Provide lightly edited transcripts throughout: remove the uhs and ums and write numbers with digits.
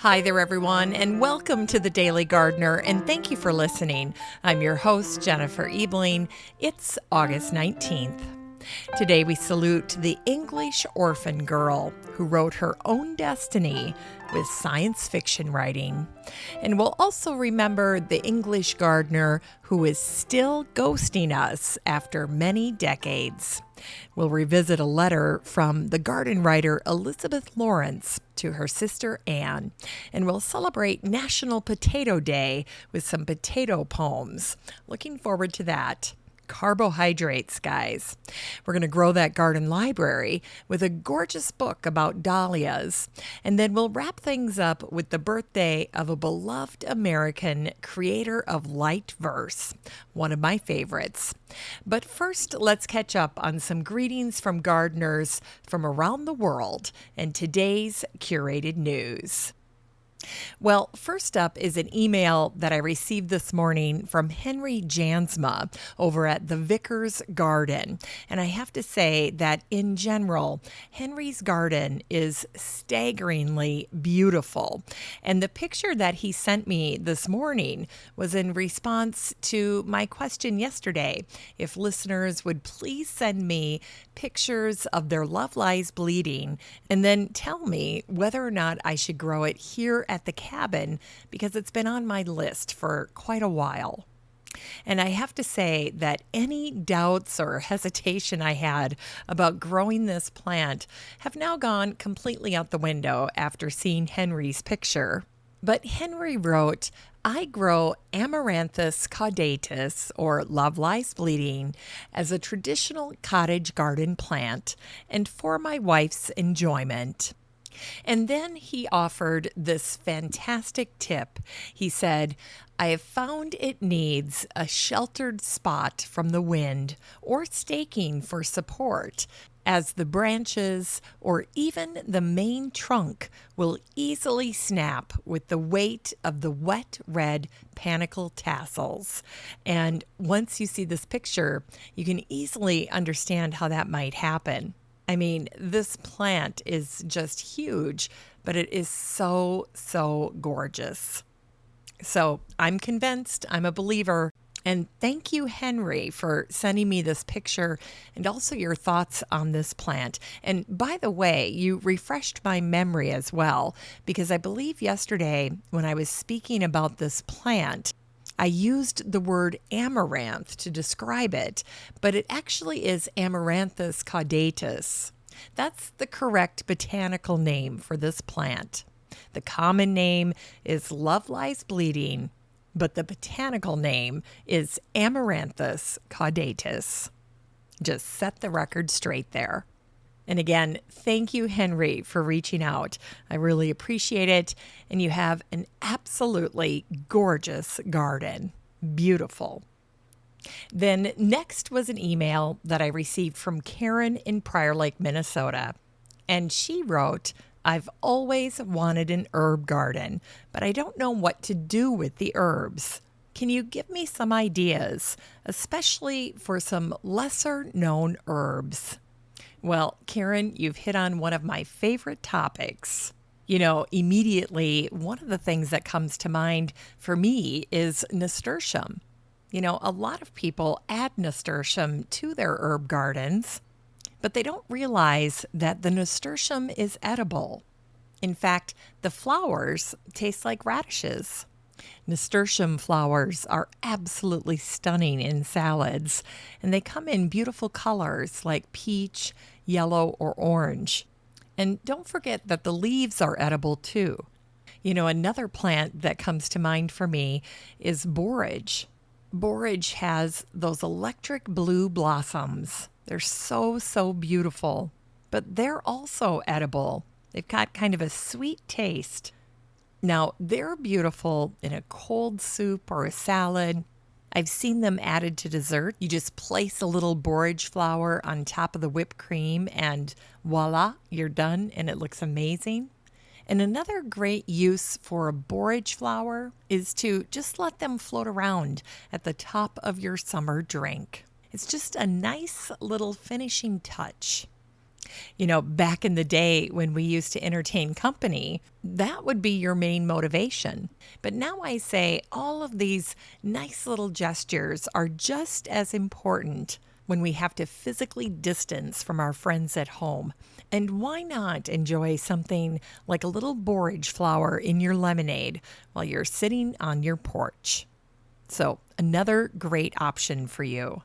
Hi there, everyone, and welcome to the Daily Gardener, and thank you for listening. I'm your host, Jennifer Ebling. It's August 19th. Today we salute the English orphan girl who wrote her own destiny with science fiction writing. And we'll also remember the English gardener who is still ghosting us after many decades. We'll revisit a letter from the garden writer Elizabeth Lawrence to her sister Anne, and we'll celebrate National Potato Day with some potato poems. Looking forward to that. Carbohydrates, guys. We're going to grow that garden library with a gorgeous book about dahlias. And then we'll wrap things up with the birthday of a beloved American creator of light verse, one of my favorites. But first, let's catch up on some greetings from gardeners from around the world and today's curated news. Well, first up is an email that I received this morning from Henry Jansma over at the Vicar's Garden. And I have to say that in general, Henry's garden is staggeringly beautiful. And the picture that he sent me this morning was in response to my question yesterday. If listeners would please send me pictures of their Love Lies Bleeding and then tell me whether or not I should grow it here at the cabin, because it's been on my list for quite a while. And I have to say that any doubts or hesitation I had about growing this plant have now gone completely out the window after seeing Henry's picture. But Henry wrote, I grow Amaranthus caudatus, or Love Lies Bleeding, as a traditional cottage garden plant and for my wife's enjoyment. And then he offered this fantastic tip. He said, I have found it needs a sheltered spot from the wind or staking for support, as the branches or even the main trunk will easily snap with the weight of the wet red panicle tassels. And once you see this picture, you can easily understand how that might happen. I mean, this plant is just huge, but it is so gorgeous. So I'm convinced, I'm a believer. And thank you, Henry, for sending me this picture and also your thoughts on this plant. And by the way, you refreshed my memory as well, because I believe yesterday when I was speaking about this plant, I used the word amaranth to describe it, but it actually is Amaranthus caudatus. That's the correct botanical name for this plant. The common name is Love Lies Bleeding, but the botanical name is Amaranthus caudatus. Just set the record straight there. And again, thank you, Henry, for reaching out. I really appreciate it. And you have an absolutely gorgeous garden. Beautiful. Then next was an email that I received from Karen in Prior Lake, Minnesota. And she wrote, I've always wanted an herb garden, but I don't know what to do with the herbs. Can you give me some ideas, especially for some lesser known herbs? Well, Karen, you've hit on one of my favorite topics. You know, immediately, one of the things that comes to mind for me is nasturtium. You know, a lot of people add nasturtium to their herb gardens, but they don't realize that the nasturtium is edible. In fact, the flowers taste like radishes. Nasturtium flowers are absolutely stunning in salads, and they come in beautiful colors like peach, yellow, or orange. And don't forget that the leaves are edible too. You know, another plant that comes to mind for me is borage. Borage has those electric blue blossoms. They're so beautiful, but they're also edible. They've got kind of a sweet taste. Now, they're beautiful in a cold soup or a salad. I've seen them added to dessert. You just place a little borage flower on top of the whipped cream and voila, you're done, and it looks amazing. And another great use for a borage flower is to just let them float around at the top of your summer drink. It's just a nice little finishing touch. Back in the day when we used to entertain company, that would be your main motivation. But now I say all of these nice little gestures are just as important when we have to physically distance from our friends at home. And why not enjoy something like a little borage flower in your lemonade while you're sitting on your porch? So, another great option for you.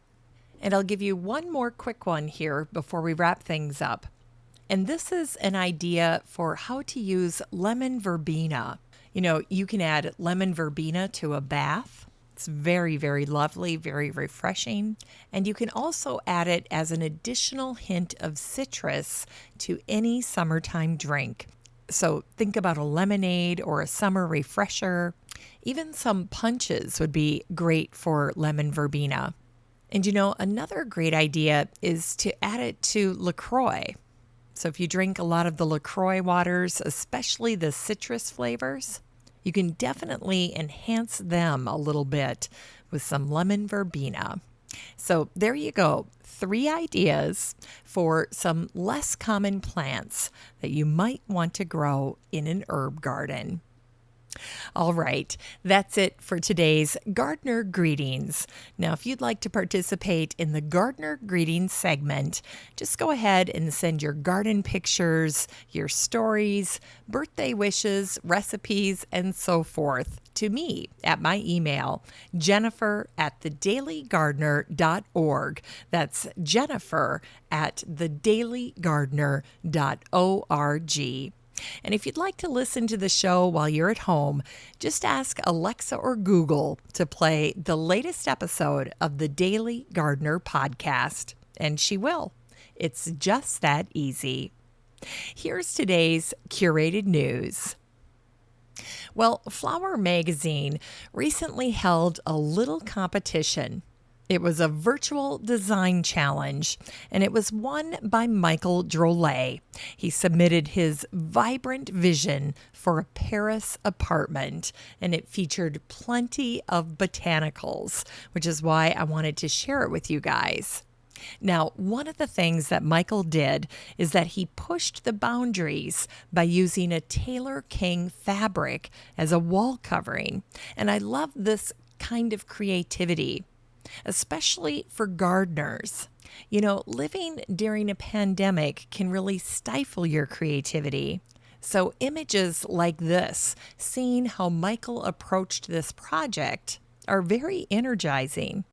And I'll give you one more quick one here before we wrap things up. And this is an idea for how to use lemon verbena. You can add lemon verbena to a bath. It's very, very lovely, very refreshing. And you can also add it as an additional hint of citrus to any summertime drink. So think about a lemonade or a summer refresher. Even some punches would be great for lemon verbena. And another great idea is to add it to LaCroix. So if you drink a lot of the LaCroix waters, especially the citrus flavors, you can definitely enhance them a little bit with some lemon verbena. So there you go, 3 ideas for some less common plants that you might want to grow in an herb garden. All right, that's it for today's Gardener Greetings. Now, if you'd like to participate in the Gardener Greetings segment, just go ahead and send your garden pictures, your stories, birthday wishes, recipes, and so forth to me at my email, jennifer@thedailygardener.org. That's jennifer@thedailygardener.org. And if you'd like to listen to the show while you're at home, just ask Alexa or Google to play the latest episode of the Daily Gardener podcast, and she will. It's just that easy. Here's today's curated news. Well, Flower Magazine recently held a little competition. It was a virtual design challenge, and it was won by Michael Drolet. He submitted his vibrant vision for a Paris apartment, and it featured plenty of botanicals, which is why I wanted to share it with you guys. Now, one of the things that Michael did is that he pushed the boundaries by using a Taylor King fabric as a wall covering, and I love this kind of creativity, especially for gardeners. Living during a pandemic can really stifle your creativity. So images like this, seeing how Michael approached this project, are very energizing.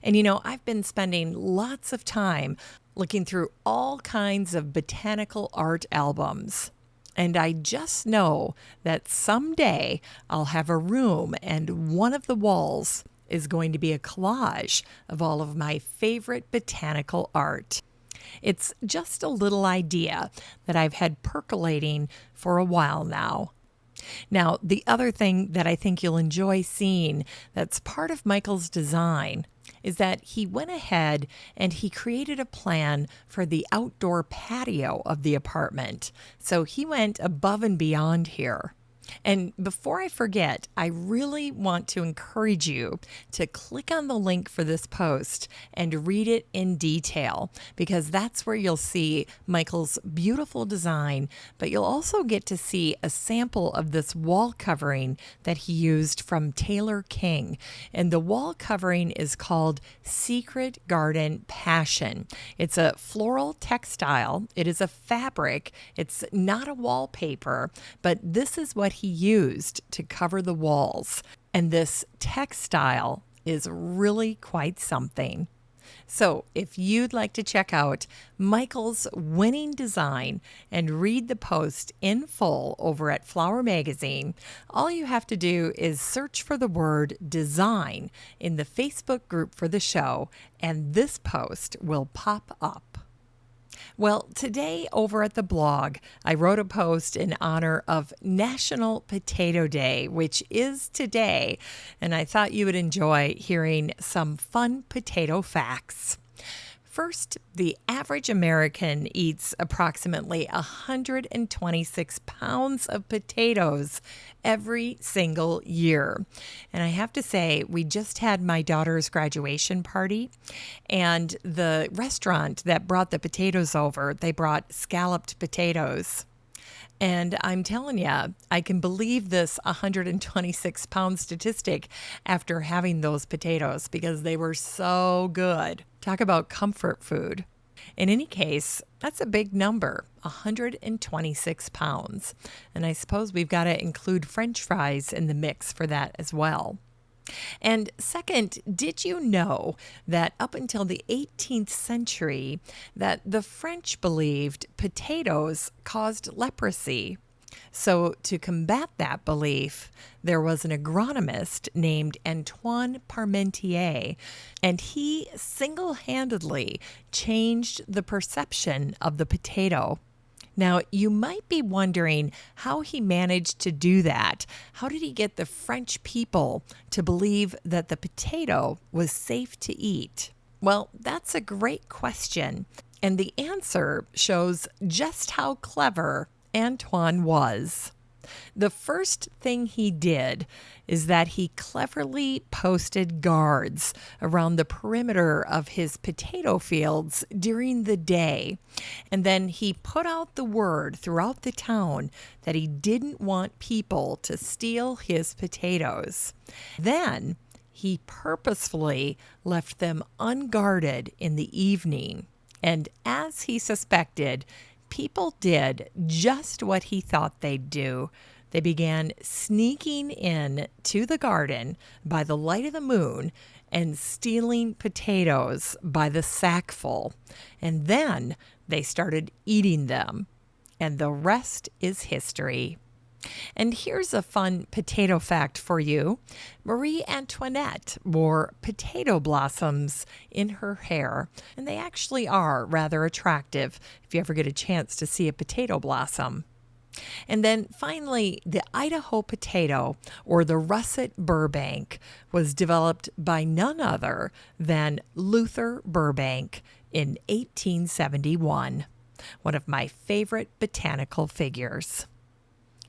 And I've been spending lots of time looking through all kinds of botanical art albums. And I just know that someday I'll have a room and one of the walls is going to be a collage of all of my favorite botanical art. It's just a little idea that I've had percolating for a while now. Now, the other thing that I think you'll enjoy seeing that's part of Michael's design is that he went ahead and he created a plan for the outdoor patio of the apartment. So he went above and beyond here. And before I forget, I really want to encourage you to click on the link for this post and read it in detail, because that's where you'll see Michael's beautiful design, but you'll also get to see a sample of this wall covering that he used from Taylor King. And the wall covering is called Secret Garden Passion. It's a floral textile. It is a fabric. It's not a wallpaper, but this is what he used to cover the walls. And this textile is really quite something. So if you'd like to check out Michael's winning design and read the post in full over at Flower Magazine, all you have to do is search for the word design in the Facebook group for the show, and this post will pop up. Well, today over at the blog, I wrote a post in honor of National Potato Day, which is today, and I thought you would enjoy hearing some fun potato facts. First, the average American eats approximately 126 pounds of potatoes every single year. And I have to say, we just had my daughter's graduation party, and the restaurant that brought the potatoes over, they brought scalloped potatoes. And I'm telling you, I can believe this 126 pound statistic after having those potatoes because they were so good. Talk about comfort food. In any case, that's a big number, 126 pounds. And I suppose we've got to include French fries in the mix for that as well. And second, did you know that up until the 18th century that the French believed potatoes caused leprosy? So to combat that belief, there was an agronomist named Antoine Parmentier, and he single-handedly changed the perception of the potato. Now, you might be wondering how he managed to do that. How did he get the French people to believe that the potato was safe to eat? Well, that's a great question, and the answer shows just how clever Antoine was. The first thing he did is that he cleverly posted guards around the perimeter of his potato fields during the day. And then he put out the word throughout the town that he didn't want people to steal his potatoes. Then he purposefully left them unguarded in the evening. And as he suspected, people did just what he thought they'd do. They began sneaking in to the garden by the light of the moon and stealing potatoes by the sackful. And then they started eating them. And the rest is history. And here's a fun potato fact for you. Marie Antoinette wore potato blossoms in her hair, and they actually are rather attractive if you ever get a chance to see a potato blossom. And then finally, the Idaho potato, or the russet Burbank, was developed by none other than Luther Burbank in 1871, one of my favorite botanical figures.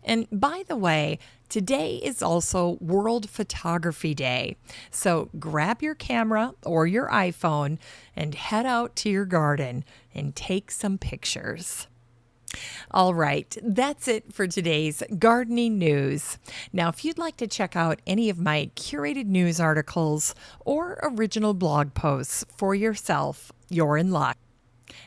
And by the way, today is also World Photography Day. So grab your camera or your iPhone and head out to your garden and take some pictures. All right, that's it for today's gardening news. Now, if you'd like to check out any of my curated news articles or original blog posts for yourself, you're in luck,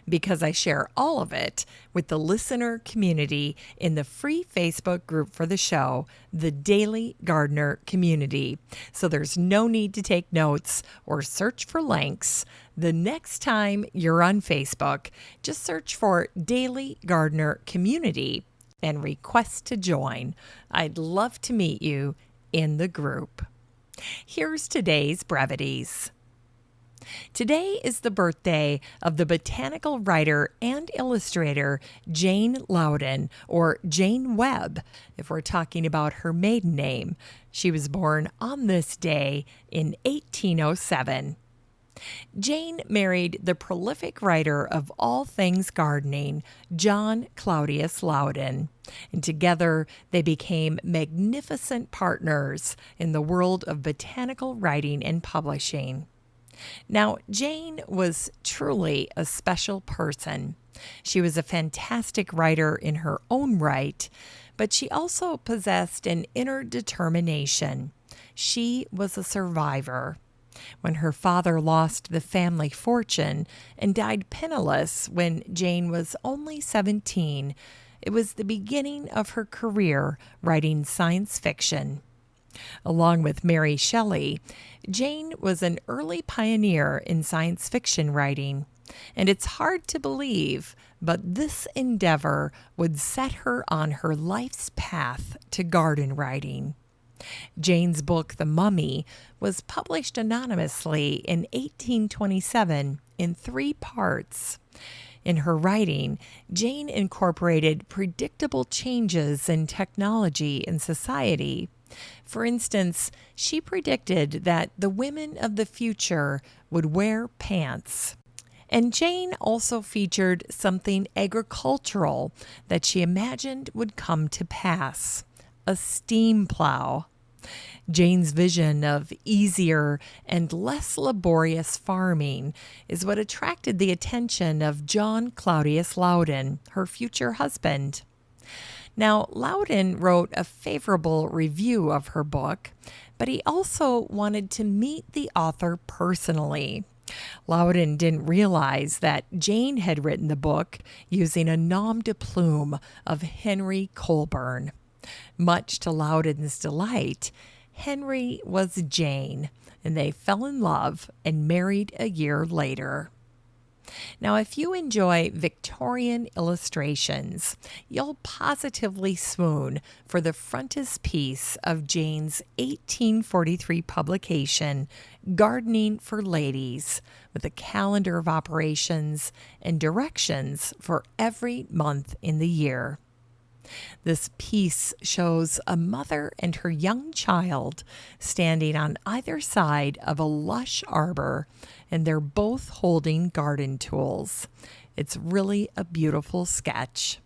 because I share all of it with the listener community in the free Facebook group for the show, the Daily Gardener Community. So there's no need to take notes or search for links. The next time you're on Facebook, just search for Daily Gardener Community and request to join. I'd love to meet you in the group. Here's today's brevities. Today is the birthday of the botanical writer and illustrator Jane Loudon, or Jane Webb, if we're talking about her maiden name. She was born on this day in 1807. Jane married the prolific writer of all things gardening, John Claudius Loudon, and together they became magnificent partners in the world of botanical writing and publishing. Now, Jane was truly a special person. She was a fantastic writer in her own right, but she also possessed an inner determination. She was a survivor. When her father lost the family fortune and died penniless when Jane was only 17, it was the beginning of her career writing science fiction. Along with Mary Shelley, Jane was an early pioneer in science fiction writing, and it's hard to believe, but this endeavor would set her on her life's path to garden writing. Jane's book, The Mummy, was published anonymously in 1827 in 3 parts. In her writing, Jane incorporated predictable changes in technology and society. For instance, she predicted that the women of the future would wear pants. And Jane also featured something agricultural that she imagined would come to pass: a steam plow. Jane's vision of easier and less laborious farming is what attracted the attention of John Claudius Loudon, her future husband. Now, Loudon wrote a favorable review of her book, but he also wanted to meet the author personally. Loudon didn't realize that Jane had written the book using a nom de plume of Henry Colburn. Much to Loudon's delight, Henry was Jane, and they fell in love and married a year later. Now, if you enjoy Victorian illustrations, you'll positively swoon for the frontispiece of Jane's 1843 publication, Gardening for Ladies, with a calendar of operations and directions for every month in the year. This piece shows a mother and her young child standing on either side of a lush arbor, and they're both holding garden tools. It's really a beautiful sketch.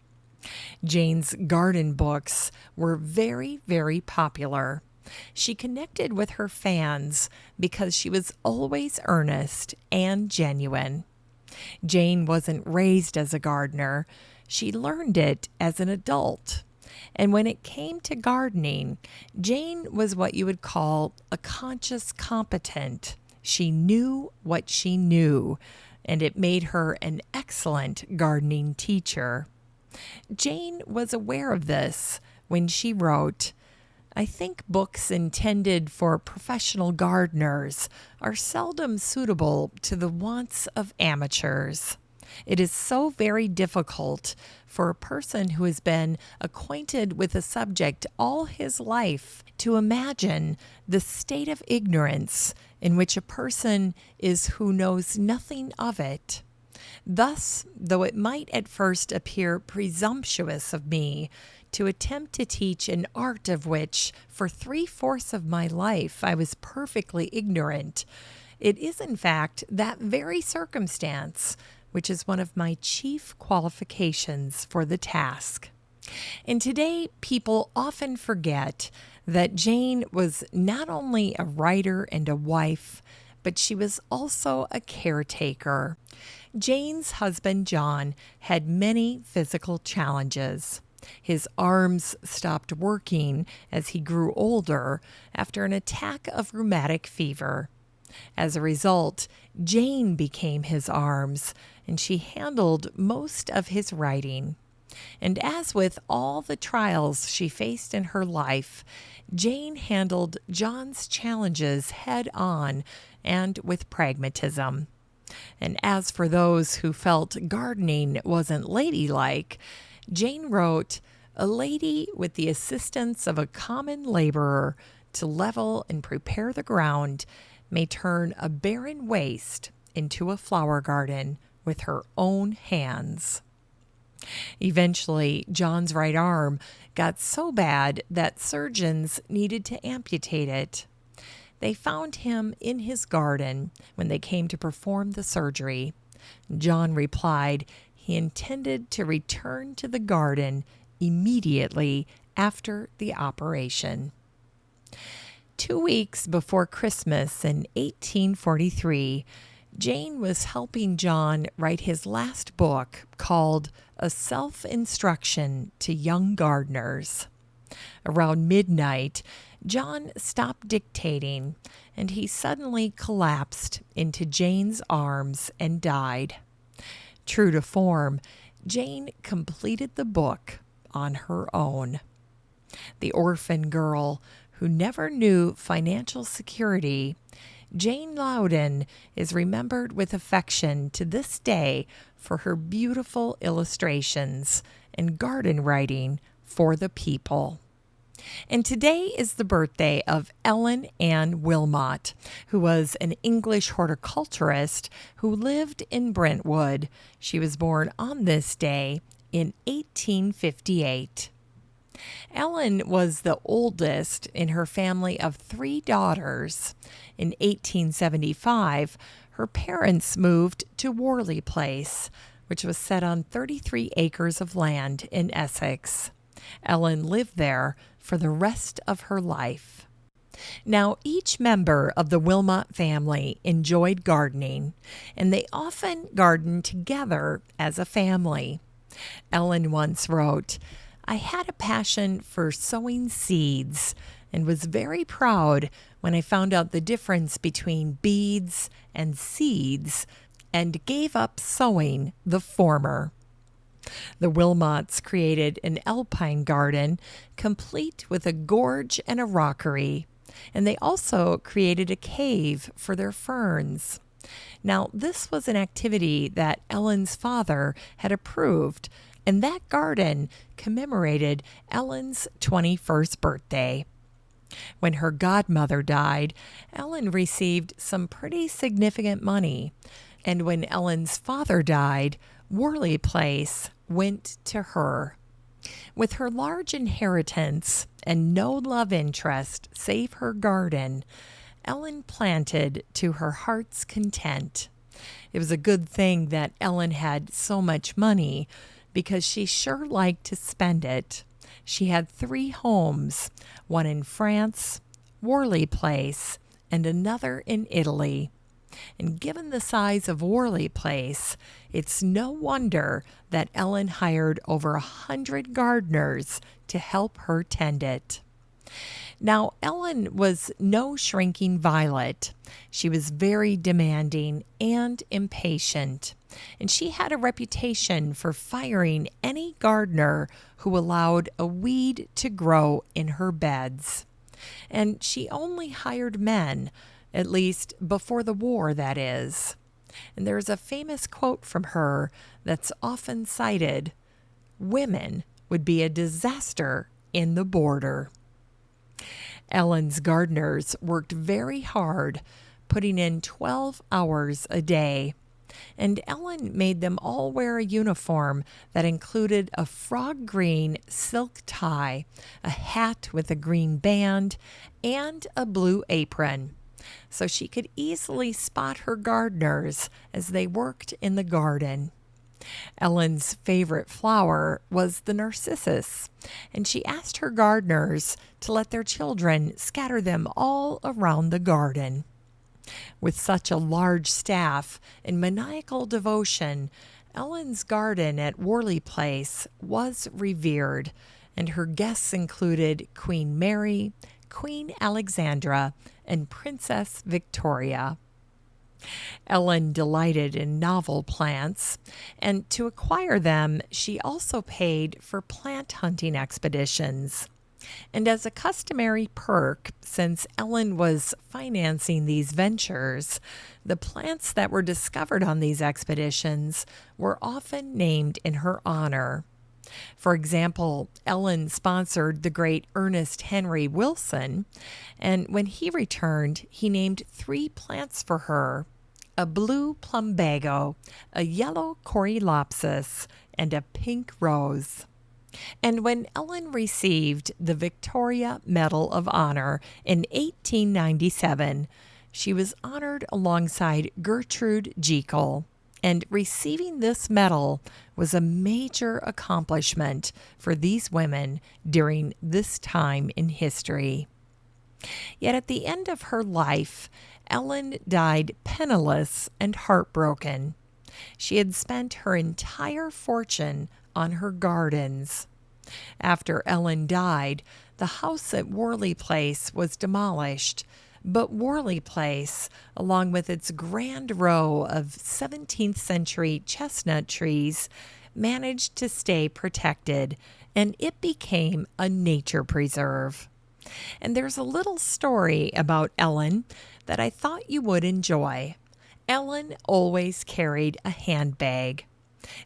Jane's garden books were very, very popular. She connected with her fans because she was always earnest and genuine. Jane wasn't raised as a gardener. She learned it as an adult. And when it came to gardening, Jane was what you would call a conscious competent. She knew what she knew, and it made her an excellent gardening teacher. Jane was aware of this when she wrote, "I think books intended for professional gardeners are seldom suitable to the wants of amateurs. It is so very difficult for a person who has been acquainted with a subject all his life to imagine the state of ignorance in which a person is who knows nothing of it. Thus, though it might at first appear presumptuous of me to attempt to teach an art of which for 3/4 of my life I was perfectly ignorant, it is in fact that very circumstance which is one of my chief qualifications for the task." And today, people often forget that Jane was not only a writer and a wife, but she was also a caretaker. Jane's husband, John, had many physical challenges. His arms stopped working as he grew older after an attack of rheumatic fever. As a result, Jane became his arms, and she handled most of his writing. And as with all the trials she faced in her life, Jane handled John's challenges head on and with pragmatism. And as for those who felt gardening wasn't ladylike, Jane wrote, "A lady with the assistance of a common laborer to level and prepare the ground may turn a barren waste into a flower garden with her own hands." Eventually, John's right arm got so bad that surgeons needed to amputate it. They found him in his garden when they came to perform the surgery. John replied he intended to return to the garden immediately after the operation. 2 weeks before Christmas in 1843, Jane was helping John write his last book called A Self-Instruction to Young Gardeners. Around midnight, John stopped dictating, and he suddenly collapsed into Jane's arms and died. True to form, Jane completed the book on her own. The orphan girl who never knew financial security, Jane Loudon is remembered with affection to this day for her beautiful illustrations and garden writing for the people. And today is the birthday of Ellen Ann Wilmot, who was an English horticulturist who lived in Brentwood. She was born on this day in 1858. Ellen was the oldest in her family of 3 daughters. In 1875, Her parents moved to Worley Place, which was set on 33 acres of land in Essex. Ellen lived there for the rest of her life. Now, each member of the Wilmot family enjoyed gardening, and they often gardened together as a family. Ellen once wrote, "I had a passion for sowing seeds and was very proud when I found out the difference between beads and seeds and gave up sowing the former." The Wilmots created an alpine garden complete with a gorge and a rockery, and they also created a cave for their ferns. Now, this was an activity that Ellen's father had approved, and that garden commemorated Ellen's 21st birthday. When her godmother died, Ellen received some pretty significant money, and when Ellen's father died, Worley Place went to her. With her large inheritance and no love interest save her garden, Ellen planted to her heart's content. It was a good thing that Ellen had so much money because she sure liked to spend it. She had 3 homes, one in France, Worley Place, and another in Italy. And given the size of Worley Place, it's no wonder that Ellen hired over 100 gardeners to help her tend it. Now, Ellen was no shrinking violet. She was very demanding and impatient, and she had a reputation for firing any gardener who allowed a weed to grow in her beds. And she only hired men, at least before the war, that is. And there's a famous quote from her that's often cited: "Women would be a disaster in the border." Ellen's gardeners worked very hard, putting in 12 hours a day. And Ellen made them all wear a uniform that included a frog green silk tie, a hat with a green band, and a blue apron, so she could easily spot her gardeners as they worked in the garden. Ellen's favorite flower was the narcissus, and she asked her gardeners to let their children scatter them all around the garden. With such a large staff and maniacal devotion, Ellen's garden at Worley Place was revered, and her guests included Queen Mary, Queen Alexandra, and Princess Victoria. Ellen delighted in novel plants, and to acquire them, she also paid for plant hunting expeditions. And as a customary perk, since Ellen was financing these ventures, the plants that were discovered on these expeditions were often named in her honor. For example, Ellen sponsored the great Ernest Henry Wilson, and when he returned, he named 3 plants for her: a blue plumbago, a yellow coreopsis, and a pink rose. And when Ellen received the Victoria Medal of Honor in 1897, she was honored alongside Gertrude Jekyll. And receiving this medal was a major accomplishment for these women during this time in history. Yet at the end of her life, Ellen died penniless and heartbroken. She had spent her entire fortune on her gardens. After Ellen died, the house at Worley Place was demolished, but Worley Place, along with its grand row of 17th century chestnut trees, managed to stay protected, and it became a nature preserve. And there's a little story about Ellen that I thought you would enjoy. Ellen always carried a handbag.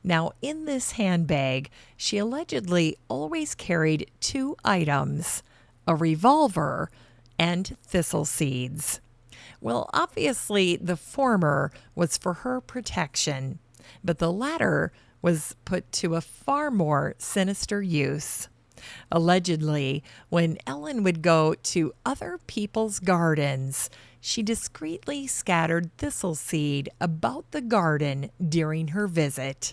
Now, in this handbag, she allegedly always carried 2 items: a revolver and thistle seeds. Well, obviously, the former was for her protection, but the latter was put to a far more sinister use. Allegedly, when Ellen would go to other people's gardens, she discreetly scattered thistle seed about the garden during her visit.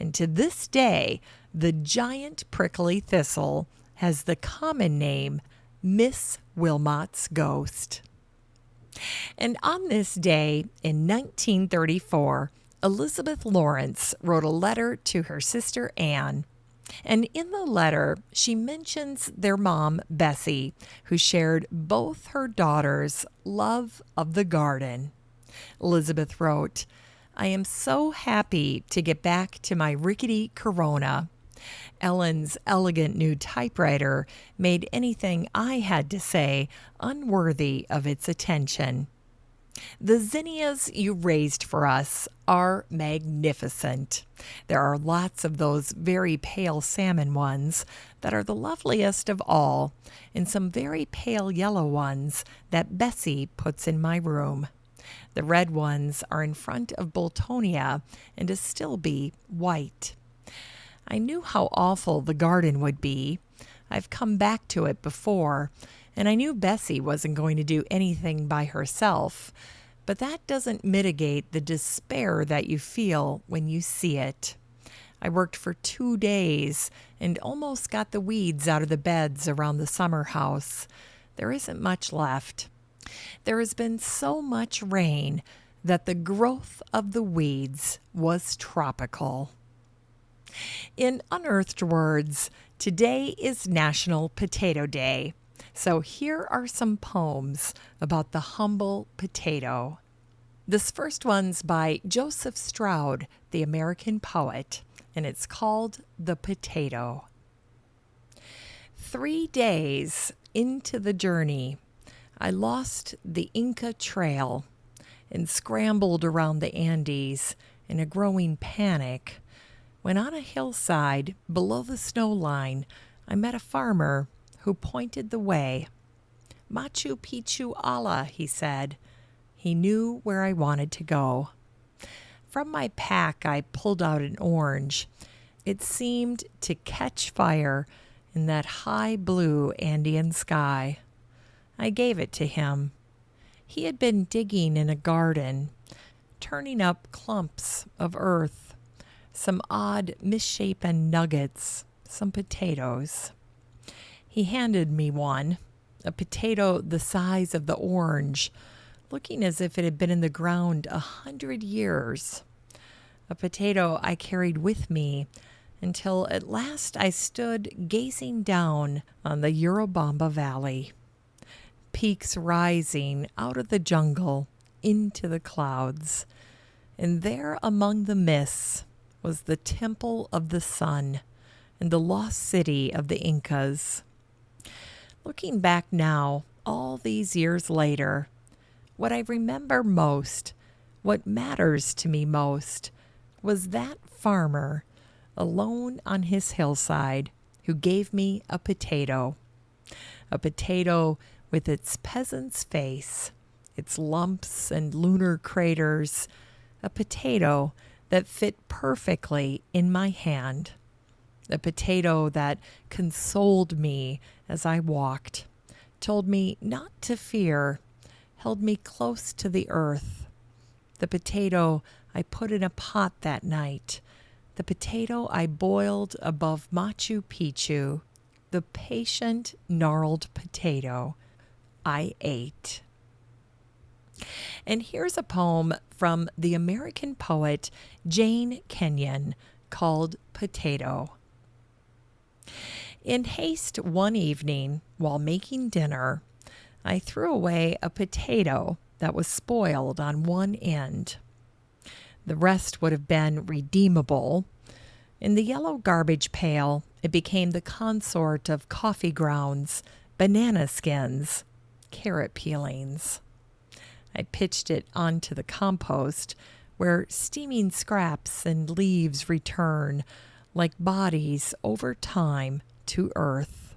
And to this day, the giant prickly thistle has the common name Miss Wilmot's ghost. And on this day in 1934, Elizabeth Lawrence wrote a letter to her sister Anne. And in the letter, she mentions their mom, Bessie, who shared both her daughters' love of the garden. Elizabeth wrote, "I am so happy to get back to my rickety Corona. Ellen's elegant new typewriter made anything I had to say unworthy of its attention. The zinnias you raised for us are magnificent. There are lots of those very pale salmon ones that are the loveliest of all, and some very pale yellow ones that Bessie puts in my room. The red ones are in front of Boltonia and is still be white. I knew how awful the garden would be. I've come back to it before, and I knew Bessie wasn't going to do anything by herself, but that doesn't mitigate the despair that you feel when you see it. I worked for 2 days and almost got the weeds out of the beds around the summer house. There isn't much left. There has been so much rain that the growth of the weeds was tropical." In unearthed words, today is National Potato Day. So here are some poems about the humble potato. This first one's by Joseph Stroud, the American poet, and it's called The Potato. 3 days into the journey, I lost the Inca trail and scrambled around the Andes in a growing panic when on a hillside below the snow line I met a farmer who pointed the way. "Machu Picchu Allah," he said. He knew where I wanted to go. From my pack I pulled out an orange. It seemed to catch fire in that high blue Andean sky. I gave it to him. He had been digging in a garden, turning up clumps of earth, some odd misshapen nuggets, some potatoes. He handed me one, a potato the size of the orange, looking as if it had been in the ground 100 years. A potato I carried with me until at last I stood gazing down on the Urubamba Valley, peaks rising out of the jungle into the clouds, and there among the mists was the Temple of the Sun and the lost city of the Incas. Looking back now, all these years later, what I remember most, what matters to me most, was that farmer alone on his hillside who gave me a potato with its peasant's face, its lumps and lunar craters, a potato that fit perfectly in my hand, a potato that consoled me as I walked, told me not to fear, held me close to the earth, the potato I put in a pot that night, the potato I boiled above Machu Picchu, the patient, gnarled potato I ate. And here's a poem from the American poet Jane Kenyon called Potato. In haste one evening, while making dinner, I threw away a potato that was spoiled on one end. The rest would have been redeemable. In the yellow garbage pail, it became the consort of coffee grounds, banana skins, carrot peelings. I pitched it onto the compost, where steaming scraps and leaves return, like bodies over time, to earth.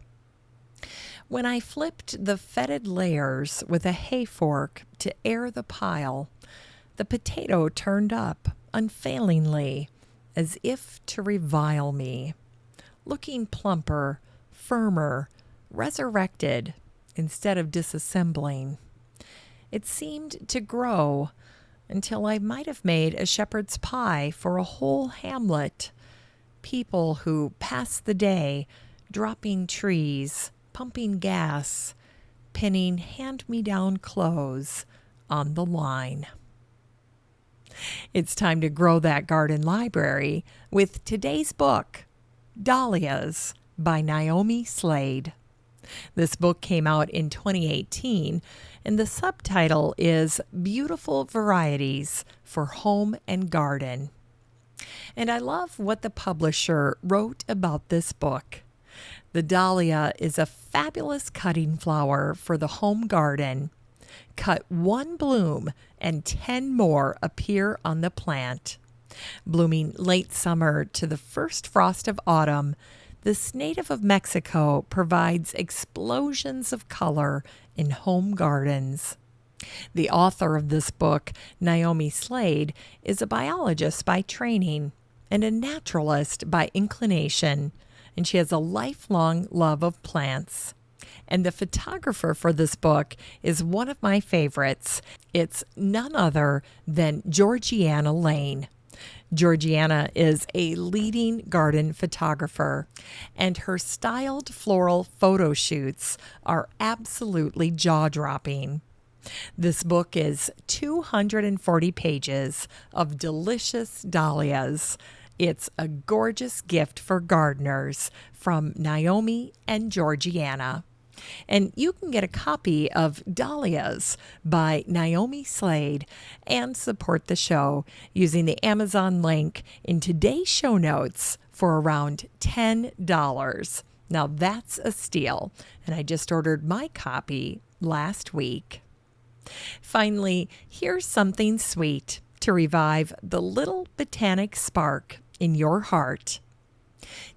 When I flipped the fetid layers with a hay fork to air the pile, the potato turned up unfailingly, as if to revile me, looking plumper, firmer, resurrected, instead of disassembling. it seemed to grow until I might have made a shepherd's pie for a whole hamlet. People who passed the day dropping trees, pumping gas, pinning hand-me-down clothes on the line. It's time to grow that garden library with today's book, Dahlias by Naomi Slade. This book came out in 2018, and the subtitle is Beautiful Varieties for Home and Garden. And I love what the publisher wrote about this book. The dahlia is a fabulous cutting flower for the home garden. Cut one bloom and 10 more appear on the plant. Blooming late summer to the first frost of autumn, this native of Mexico provides explosions of color in home gardens. The author of this book, Naomi Slade, is a biologist by training and a naturalist by inclination, and she has a lifelong love of plants. And the photographer for this book is one of my favorites. It's none other than Georgiana Lane. Georgiana is a leading garden photographer, and her styled floral photo shoots are absolutely jaw-dropping. This book is 240 pages of delicious dahlias. It's a gorgeous gift for gardeners from Naomi and Georgiana. And you can get a copy of Dahlias by Naomi Slade and support the show using the Amazon link in today's show notes for around $10. Now that's a steal, and I just ordered my copy last week. Finally, here's something sweet to revive the little botanic spark in your heart.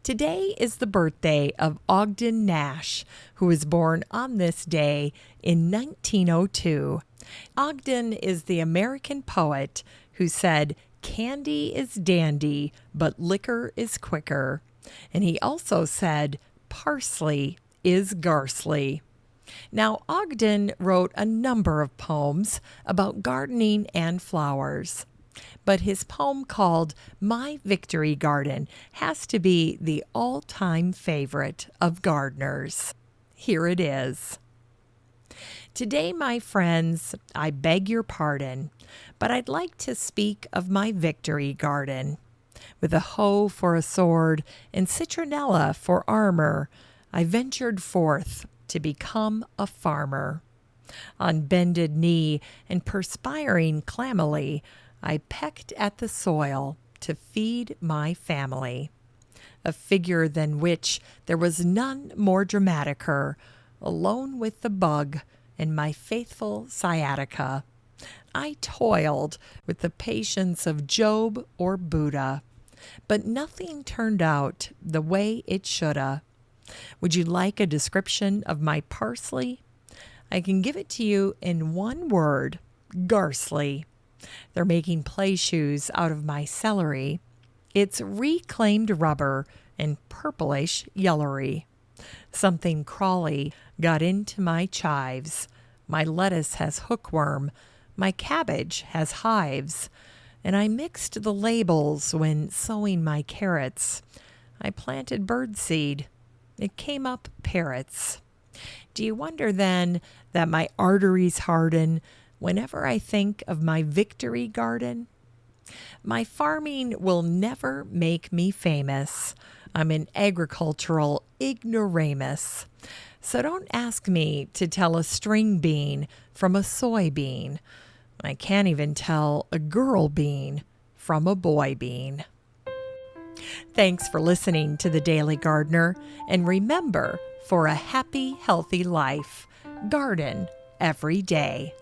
Today is the birthday of Ogden Nash, who was born on this day in 1902. Ogden is the American poet who said, "Candy is dandy, but liquor is quicker." And he also said, "Parsley is Garsley." Now, Ogden wrote a number of poems about gardening and flowers. But his poem called My Victory Garden has to be the all-time favorite of gardeners. Here it is. Today, my friends, I beg your pardon, but I'd like to speak of my victory garden. With a hoe for a sword and citronella for armor, I ventured forth to become a farmer. On bended knee and perspiring clammily, I pecked at the soil to feed my family. A figure than which there was none more dramaticer, alone with the bug and my faithful sciatica. I toiled with the patience of Job or Buddha, but nothing turned out the way it shoulda. Would you like a description of my parsley? I can give it to you in one word: Garsley. They're making play shoes out of my celery. It's reclaimed rubber and purplish yellowy. Something crawly got into my chives. My lettuce has hookworm. My cabbage has hives. And I mixed the labels when sowing my carrots. I planted birdseed. It came up parrots. Do you wonder then that my arteries harden whenever I think of my victory garden? My farming will never make me famous. I'm an agricultural ignoramus. So don't ask me to tell a string bean from a soybean. I can't even tell a girl bean from a boy bean. Thanks for listening to The Daily Gardener. And remember, for a happy, healthy life, garden every day.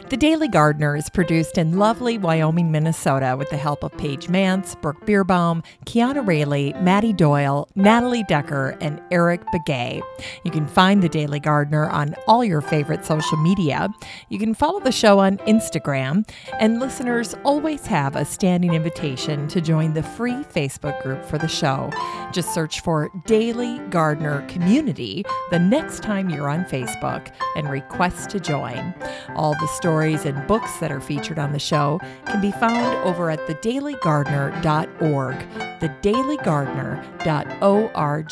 The Daily Gardener is produced in lovely Wyoming, Minnesota with the help of Paige Mance, Brooke Bierbaum, Kiana Rayleigh, Maddie Doyle, Natalie Decker, and Eric Begay. You can find The Daily Gardener on all your favorite social media. You can follow the show on Instagram, and listeners always have a standing invitation to join the free Facebook group for the show. Just search for Daily Gardener Community the next time you're on Facebook and request to join. All the stories and books that are featured on the show can be found over at thedailygardener.org, thedailygardener.org.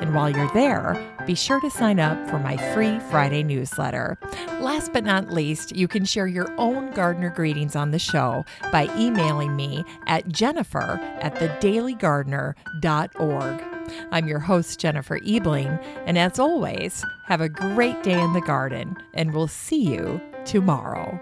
And while you're there, be sure to sign up for my free Friday newsletter. Last but not least, you can share your own gardener greetings on the show by emailing me at jennifer@thedailygardener.org. I'm your host, Jennifer Ebling, and as always, have a great day in the garden, and we'll see you tomorrow.